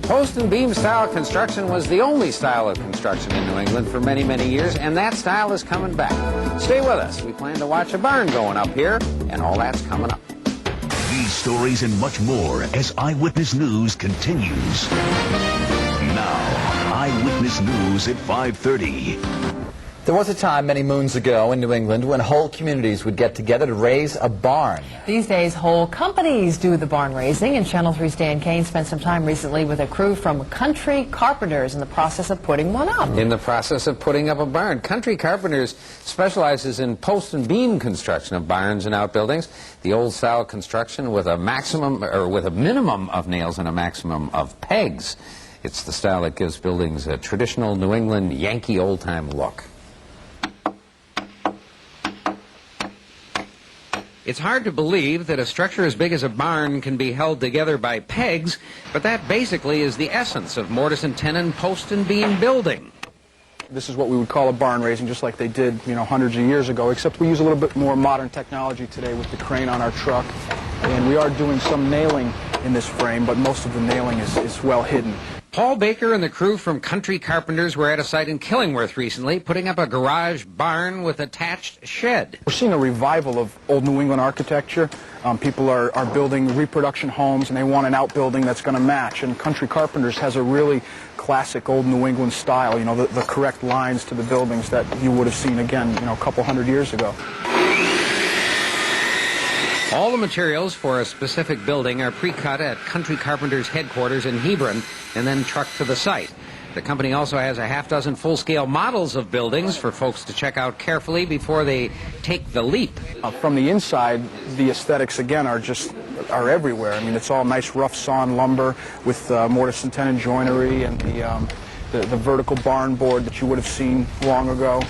Post and beam style construction was the only style of construction in New England for many, many years, and that style is coming back. Stay with us. We plan to watch a barn going up here, and all that's coming up. These stories and much more as Eyewitness News continues. Now, Eyewitness News at 5:30. There was a time many moons ago in New England when whole communities would get together to raise a barn. These days, whole companies do the barn raising, and Channel 3's Dan Kane spent some time recently with a crew from Country Carpenters in the process of putting one up. In the process of putting up a barn, Country Carpenters specializes in post and beam construction of barns and outbuildings. The old style construction with a minimum of nails and a maximum of pegs. It's the style that gives buildings a traditional New England Yankee old-time look. It's hard to believe that a structure as big as a barn can be held together by pegs, but that basically is the essence of mortise and tenon post and beam building. This is what we would call a barn raising, just like they did, hundreds of years ago, except we use a little bit more modern technology today with the crane on our truck. And we are doing some nailing in this frame, but most of the nailing is well hidden. Paul Baker and the crew from Country Carpenters were at a site in Killingworth recently, putting up a garage barn with attached shed. We're seeing a revival of old New England architecture. People are building reproduction homes, and they want an outbuilding that's going to match. And Country Carpenters has a really classic old New England style, the correct lines to the buildings that you would have seen again, a couple hundred years ago. All the materials for a specific building are pre-cut at Country Carpenters headquarters in Hebron and then trucked to the site. The company also has a half-dozen full-scale models of buildings for folks to check out carefully before they take the leap. From the inside, the aesthetics, again, are everywhere. I mean, it's all nice rough sawn lumber with mortise and tenon joinery and the vertical barn board that you would have seen long ago.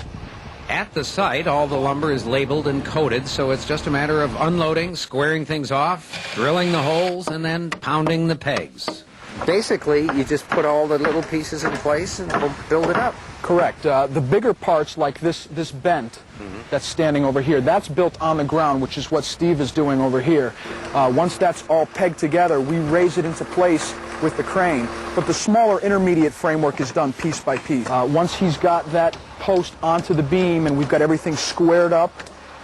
At the site, all the lumber is labeled and coated, so it's just a matter of unloading, squaring things off, drilling the holes, and then pounding the pegs. Basically, you just put all the little pieces in place and build it up. Correct. The bigger parts, like this bent that's standing over here, that's built on the ground, which is what Steve is doing over here. Once that's all pegged together, we raise it into place with the crane. But the smaller intermediate framework is done piece by piece. Once he's got that post onto the beam and we've got everything squared up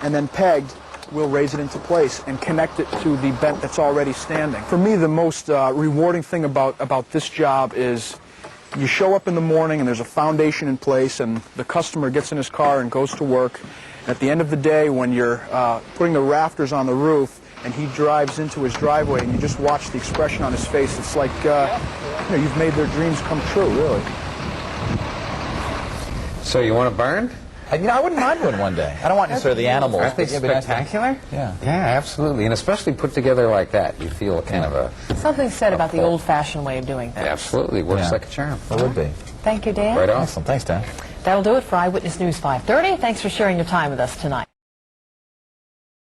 and then pegged, we'll raise it into place and connect it to the bent that's already standing. For me, the most rewarding thing about this job is you show up in the morning and there's a foundation in place and the customer gets in his car and goes to work. At the end of the day, when you're putting the rafters on the roof and he drives into his driveway and you just watch the expression on his face, it's like you've made their dreams come true, really. So you want a barn? I wouldn't mind one day. I don't want necessarily the animals. Aren't they spectacular? Yeah. Yeah, absolutely. And especially put together like that, you feel kind of a... Something said about the old-fashioned way of doing things. Absolutely. Works like a charm. It would be. Thank you, Dan. Right on. Awesome. Thanks, Dan. That'll do it for Eyewitness News 5:30. Thanks for sharing your time with us tonight.